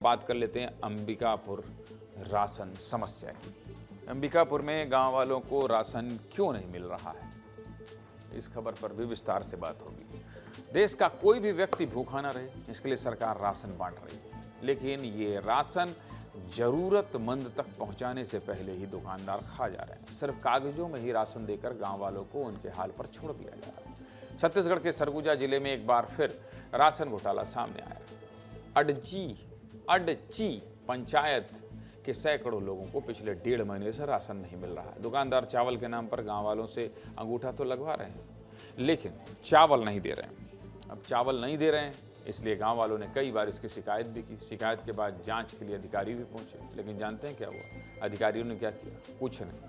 बात कर लेते हैं अंबिकापुर राशन समस्या की। अंबिकापुर में गांव वालों को राशन क्यों नहीं मिल रहा है, इस खबर पर भी विस्तार से बात होगी। देश का कोई भी व्यक्ति भूखा न रहे, इसके लिए सरकार राशन बांट रही है, लेकिन ये राशन जरूरतमंद तक पहुंचाने से पहले ही दुकानदार खा जा रहे हैं। सिर्फ कागजों में ही राशन देकर गांव वालों को उनके हाल पर छोड़ दिया जा रहा है। छत्तीसगढ़ के सरगुजा जिले में एक बार फिर राशन घोटाला सामने आया। अडची पंचायत के सैकड़ों लोगों को पिछले 1.5 महीने से राशन नहीं मिल रहा है। दुकानदार चावल के नाम पर गांव वालों से अंगूठा तो लगवा रहे हैं, लेकिन चावल नहीं दे रहे हैं। अब चावल नहीं दे रहे हैं, इसलिए गांव वालों ने कई बार इसकी शिकायत भी की। शिकायत के बाद जांच के लिए अधिकारी भी पहुंचे, लेकिन जानते हैं क्या हुआ? अधिकारियों ने क्या किया? कुछ नहीं।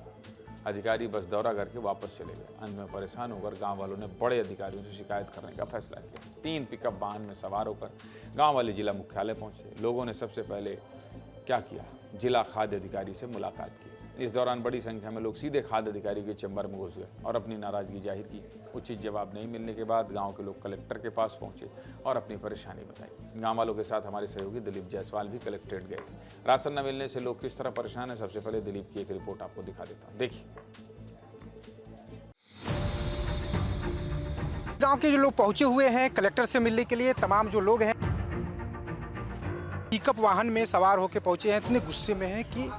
अधिकारी बस दौरा करके वापस चले गए। अंत में परेशान होकर गांव वालों ने बड़े अधिकारियों से शिकायत करने का फैसला किया। 3 पिकअप वाहन में सवार होकर गांव वाले जिला मुख्यालय पहुंचे। लोगों ने सबसे पहले क्या किया? जिला खाद्य अधिकारी से मुलाकात की। इस दौरान बड़ी संख्या में लोग सीधे खाद्य अधिकारी के चैम्बर में घुस गए और अपनी नाराजगी जाहिर की। उचित जवाब नहीं मिलने के बाद गांव के लोग कलेक्टर के पास पहुंचे और अपनी परेशानी बताई। गांव वालों के साथ हमारे सहयोगी दिलीप जायसवाल भी कलेक्ट्रेट गए। राशन न मिलने से लोग किस तरह परेशान है, सबसे पहले दिलीप की एक रिपोर्ट आपको दिखा देता हूँ, देखिए। गांव के जो लोग पहुंचे हुए हैं कलेक्टर से मिलने के लिए, तमाम जो लोग हैं पिकअप वाहन में सवार होकर पहुंचे हैं। इतने गुस्से में हैं कि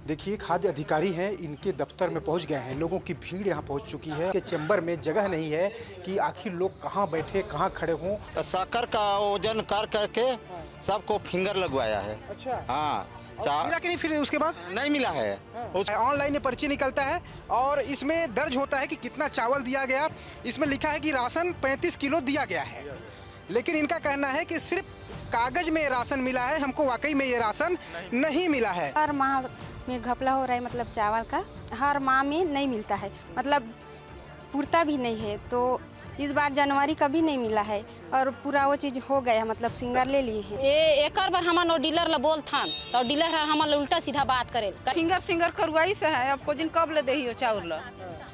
देखिए, खाद्य अधिकारी हैं, इनके दफ्तर में पहुंच गए हैं। लोगों की भीड़ यहां पहुंच चुकी है कि चैम्बर में जगह नहीं है कि आखिर लोग कहां बैठे, कहां खड़े हों। साकर का वजन कर करके सबको फिंगर लगवाया है। अच्छा, हाँ। मिला कि नहीं? फिर उसके बाद नहीं मिला है। ऑनलाइन में पर्ची निकलता है और इसमें दर्ज होता है कि कितना चावल दिया गया। इसमें लिखा है कि राशन 35 किलो दिया गया है, लेकिन इनका कहना है कि सिर्फ कागज में राशन मिला है, हमको वाकई में ये राशन नहीं मिला है। हर माह में घपला हो रहा है, मतलब चावल का हर माह में नहीं मिलता है, मतलब पूर्ता भी नहीं है। तो इस बार जनवरी का भी नहीं मिला है और पूरा वो चीज़ हो गया, मतलब सिंगर ले लिए हैं। एक बार हमारे डीलर ला बोल था तो डीलर हमारे उल्टा सीधा बात करे। सिंगर करवाई से है, अब को कब ले दे चावल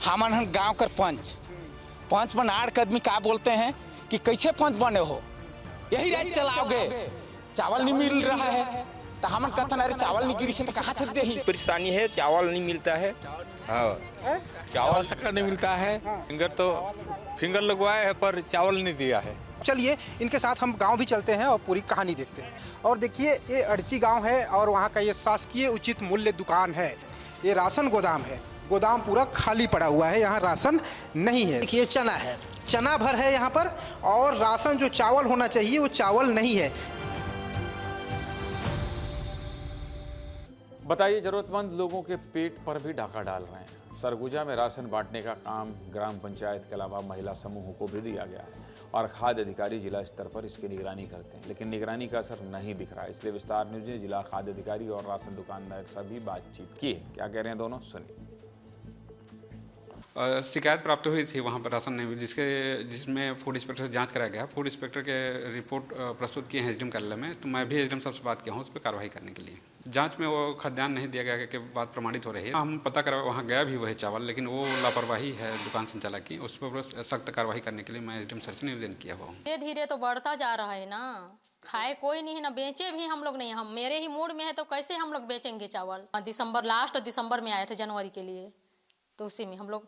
हम गांव कर पंच बनाड़ के आदमी का बोलते हैं कि कैसे पंच बने हो, यही राज चलाओगे, चावल नहीं मिल रहा है तो हम कहते हैं अरे चावल नहीं गिरी से तो कहाँ से दे ही। परेशानी है, चावल नहीं मिलता है। हाँ, चावल शक्कर नहीं मिलता है। फिंगर लगवाया है पर चावल नहीं दिया है। चलिए इनके साथ हम गांव भी चलते हैं और पूरी कहानी देखते हैं। और देखिए, ये अड़ची गांव है और वहाँ का ये शासकीय उचित मूल्य दुकान है। ये राशन गोदाम है, गोदाम पूरा खाली पड़ा हुआ है, यहाँ राशन नहीं है। देखिए, चना है, चना भर है यहाँ पर, और राशन जो चावल होना चाहिए वो चावल नहीं है। बताइए, जरूरतमंद लोगों के पेट पर भी डाका डाल रहे हैं। सरगुजा में राशन बांटने का काम ग्राम पंचायत के अलावा महिला समूहों को भी दिया गया है और खाद्य अधिकारी जिला स्तर पर इसकी निगरानी करते हैं, लेकिन निगरानी का असर नहीं दिख रहा है। इसलिए विस्तार न्यूज ने जिला खाद्य अधिकारी और राशन दुकानदार से भी बातचीत की है। क्या कह रहे हैं दोनों, सुनिए। शिकायत प्राप्त हुई थी वहाँ पर राशन नहीं, जिसमें फूड इंस्पेक्टर से जांच कराया गया। फूड इंस्पेक्टर के रिपोर्ट प्रस्तुत किए हैं एसडीएम कार्यालय में, तो मैं भी एसडीएम साहब से बात किया हूँ उस पर कार्रवाई करने के लिए। जांच में वो खाद्यान्न नहीं दिया गया कि बात प्रमाणित हो रही है। हम पता करा, वहाँ गया भी वही चावल, लेकिन वो लापरवाही है दुकान संचालक की, उस पर सख्त कार्रवाई करने के लिए मैं एसडीएम सर से निवेदन किया हुआ हूँ। धीरे धीरे तो बढ़ता जा रहा है ना, खाए कोई नहीं है ना, बेचे भी हम लोग नहीं। हम मेरे ही मूड में है तो कैसे हम लोग बेचेंगे चावल। लास्ट दिसंबर में आए थे जनवरी के लिए, तो उसी में हम लोग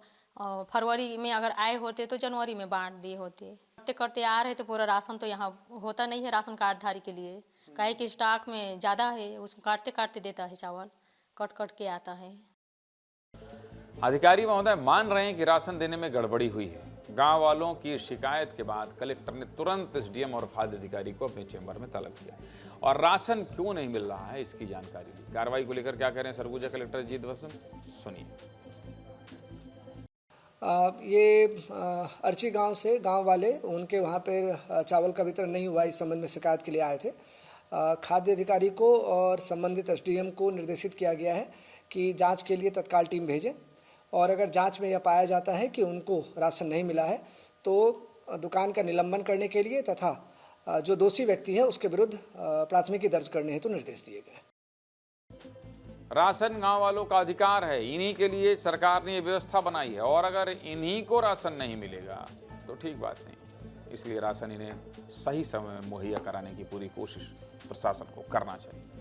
फरवरी में अगर आए होते तो जनवरी में बांट दिए होते। करते करते आ रहे तो पूरा राशन तो यहाँ होता नहीं है राशन कार्डधारी के लिए, काहे कि स्टॉक में ज़्यादा है, उसको काटते काटते देता है चावल, कट कट के आता है। अधिकारी महोदय मान रहे हैं कि राशन देने में गड़बड़ी हुई है। गांव वालों की शिकायत के बाद कलेक्टर ने तुरंत एसडीएम और खाद्य अधिकारी को अपने चैम्बर में तलब किया और राशन क्यों नहीं मिल रहा है इसकी जानकारी ली। कार्रवाई को लेकर क्या कह रहे हैं सरगुजा कलेक्टर जीत वसंत, सुनिए। ये अर्ची गांव से गांव वाले, उनके वहाँ पे चावल का वितरण नहीं हुआ, इस संबंध में शिकायत के लिए आए थे। खाद्य अधिकारी को और संबंधित एसडीएम को निर्देशित किया गया है कि जांच के लिए तत्काल टीम भेजें, और अगर जांच में यह पाया जाता है कि उनको राशन नहीं मिला है तो दुकान का निलंबन करने के लिए तथा जो दोषी व्यक्ति है उसके विरुद्ध प्राथमिकी दर्ज करने हेतु निर्देश दिए गए। राशन गांव वालों का अधिकार है, इन्हीं के लिए सरकार ने ये व्यवस्था बनाई है और अगर इन्हीं को राशन नहीं मिलेगा तो ठीक बात नहीं। इसलिए राशन इन्हें सही समय में मुहैया कराने की पूरी कोशिश प्रशासन को करना चाहिए।